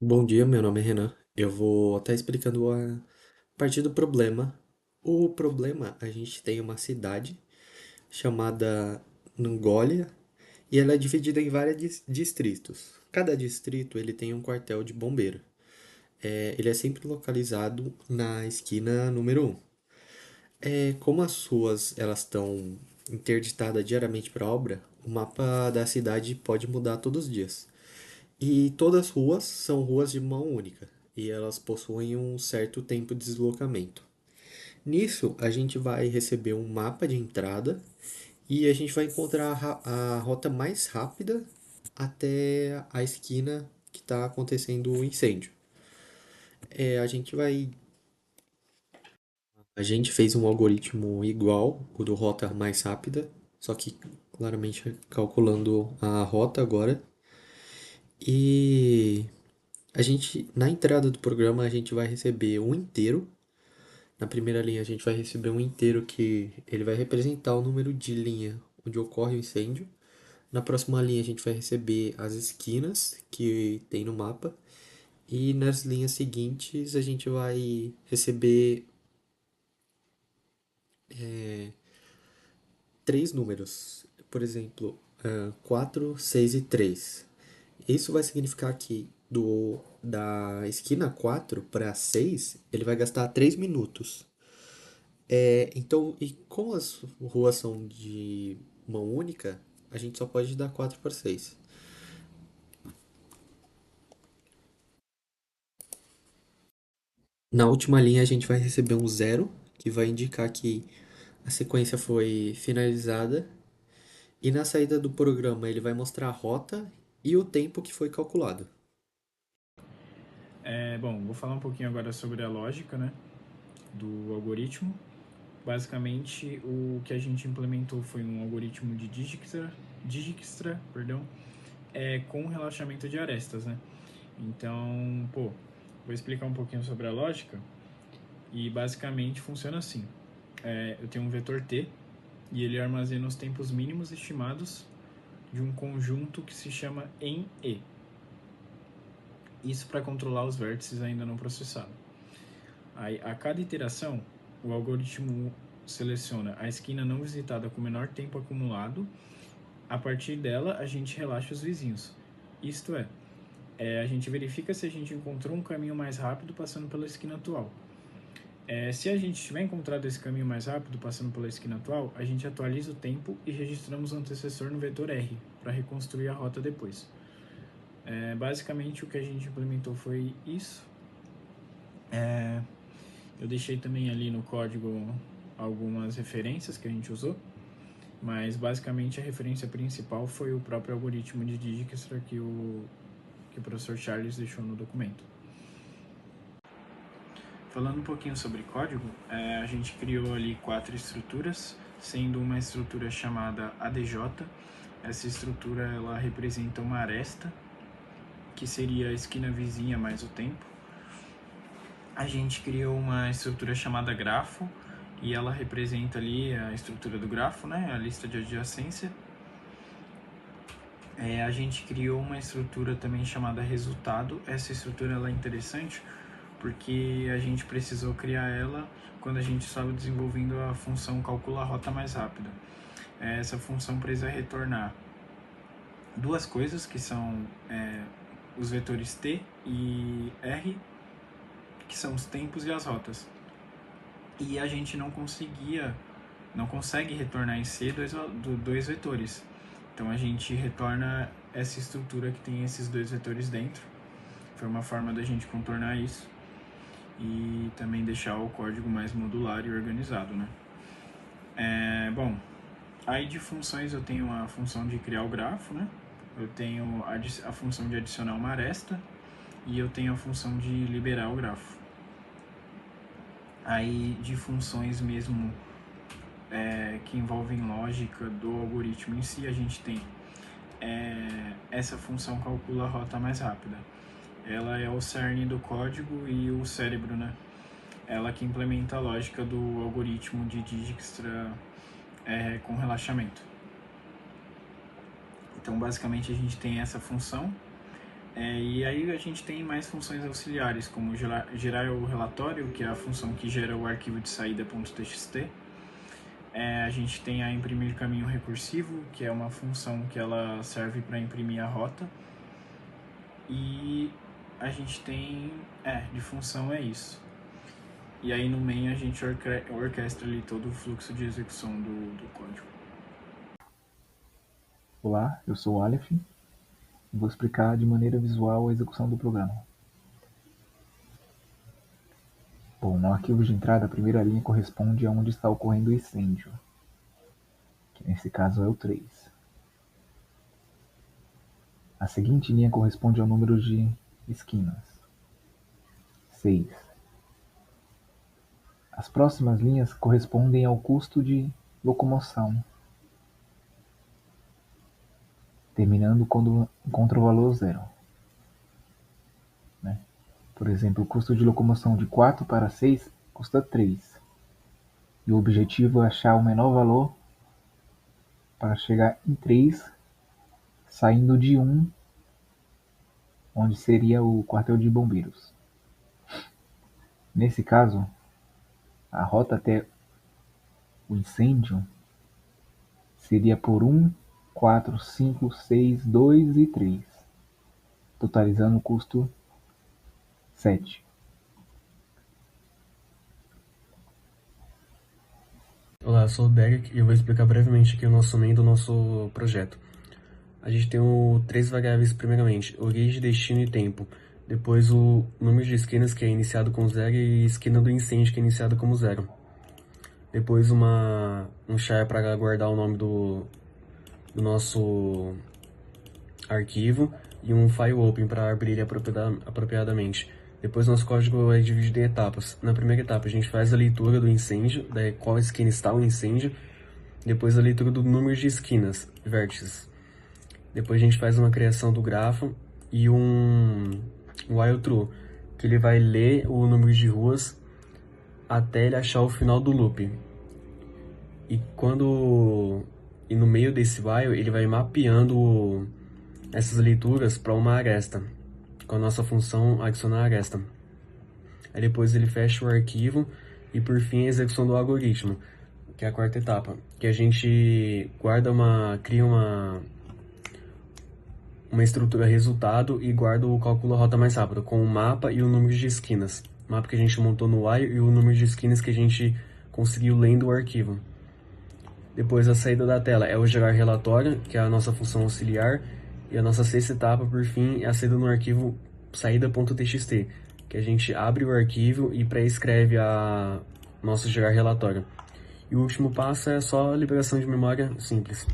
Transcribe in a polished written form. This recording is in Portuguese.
Bom dia, meu nome é Renan. Eu vou estar explicando a partir do problema. O problema, a gente tem uma cidade chamada Nangólia e ela é dividida em vários distritos. Cada distrito ele tem um quartel de bombeiro. Ele é sempre localizado na esquina número um. Como as ruas elas estão interditadas diariamente para obra, o mapa da cidade pode mudar todos os dias. E todas as ruas são ruas de mão única e elas possuem um certo tempo de deslocamento. Nisso, a gente vai receber um mapa de entrada e a gente vai encontrar a rota mais rápida até a esquina que está acontecendo o incêndio. É, a gente vai. A gente fez um algoritmo igual o do rota mais rápida, só que claramente calculando a rota agora. E na entrada do programa, a gente vai receber um inteiro. Na primeira linha, a gente vai receber um inteiro que ele vai representar o número de linha onde ocorre o incêndio. Na próxima linha, a gente vai receber as esquinas que tem no mapa. E nas linhas seguintes, a gente vai receber três números. Por exemplo, 4, 6 e 3. Isso vai significar que da esquina 4 para 6 ele vai gastar 3 minutos. Então, e como as ruas são de mão única, a gente só pode dar 4 para 6. Na última linha, a gente vai receber um zero, que vai indicar que a sequência foi finalizada. E na saída do programa, ele vai mostrar a rota e o tempo que foi calculado. Bom, vou falar um pouquinho agora sobre a lógica, né, do algoritmo. Basicamente, o que a gente implementou foi um algoritmo de Dijkstra, perdão, com relaxamento de arestas, né? Então, vou explicar um pouquinho sobre a lógica e basicamente funciona assim. Eu tenho um vetor t e ele armazena os tempos mínimos estimados de um conjunto que se chama em E. Isso para controlar os vértices ainda não processados. Aí, a cada iteração, o algoritmo seleciona a esquina não visitada com o menor tempo acumulado. A partir dela, a gente relaxa os vizinhos. Isto a gente verifica se a gente encontrou um caminho mais rápido passando pela esquina atual. Se a gente tiver encontrado esse caminho mais rápido passando pela esquina atual, a gente atualiza o tempo e registramos o antecessor no vetor R para reconstruir a rota depois. Basicamente, o que a gente implementou foi isso. Eu deixei também ali no código algumas referências que a gente usou, mas basicamente a referência principal foi o próprio algoritmo de Dijkstra que o professor Charles deixou no documento. Falando um pouquinho sobre código, a gente criou ali 4 estruturas, sendo uma estrutura chamada ADJ. Essa estrutura ela representa uma aresta, que seria a esquina vizinha mais o tempo. A gente criou uma estrutura chamada grafo, e ela representa ali a estrutura do grafo, né, a lista de adjacência. A gente criou uma estrutura também chamada resultado. Essa estrutura ela é interessante porque a gente precisou criar ela quando a gente estava desenvolvendo a função calcula a rota mais rápida. Essa função precisa retornar duas coisas, que são os vetores t e r, que são os tempos e as rotas. E a gente não consegue retornar em C dois vetores. Então a gente retorna essa estrutura que tem esses dois vetores dentro. Foi uma forma da gente contornar isso e também deixar o código mais modular e organizado, né? Bom, aí de funções eu tenho a função de criar o grafo, né? Eu tenho a função de adicionar uma aresta e eu tenho a função de liberar o grafo. Aí de funções mesmo que envolvem lógica do algoritmo em si, a gente tem essa função calcula a rota mais rápida. Ela é o cerne do código e o cérebro, né? Ela que implementa a lógica do algoritmo de Dijkstra com relaxamento. Então, basicamente, a gente tem essa função E aí a gente tem mais funções auxiliares, como gerar o relatório, que é a função que gera o arquivo de saída.txt. A gente tem a imprimir caminho recursivo, que é uma função que ela serve para imprimir a rota. E a gente tem, de função é isso. E aí no main a gente orquestra ali todo o fluxo de execução do código. Olá, eu sou o Aleph e vou explicar de maneira visual a execução do programa. Bom, no arquivo de entrada, a primeira linha corresponde a onde está ocorrendo o incêndio, que nesse caso é o 3. A seguinte linha corresponde ao número de esquinas, 6. As próximas linhas correspondem ao custo de locomoção, terminando quando encontra o valor 0. Por exemplo, o custo de locomoção de 4 para 6 custa 3. E o objetivo é achar o menor valor para chegar em 3, saindo de 1, onde seria o quartel de bombeiros. Nesse caso, a rota até o incêndio seria por 1, 4, 5, 6, 2 e 3, totalizando o custo 7. Olá, eu sou o Derek e eu vou explicar brevemente aqui o nosso main do nosso projeto. A gente tem três variáveis primeiramente, origem, destino e tempo. Depois o número de esquinas, que é iniciado com 0, e esquina do incêndio, que é iniciado como 0. Depois um char para guardar o nome do nosso arquivo e um file open para abrir ele apropriadamente. Depois nosso código é dividido em etapas. Na primeira etapa a gente faz a leitura do incêndio, da qual esquina está o incêndio. Depois a leitura do número de esquinas, vértices. Depois a gente faz uma criação do grafo e um while true, que ele vai ler o número de ruas até ele achar o final do loop. E no meio desse while ele vai mapeando essas leituras para uma aresta, com a nossa função adicionar aresta. Aí depois ele fecha o arquivo e por fim a execução do algoritmo, que é a quarta etapa, que a gente cria uma estrutura resultado e guarda o cálculo rota mais rápido, com o mapa e o número de esquinas. O mapa que a gente montou no while e o número de esquinas que a gente conseguiu lendo o arquivo. Depois a saída da tela é o gerar relatório, que é a nossa função auxiliar. E a nossa sexta etapa, por fim, é a saída no arquivo saída.txt, que a gente abre o arquivo e pré-escreve a nosso gerar relatório. E o último passo é só a liberação de memória simples.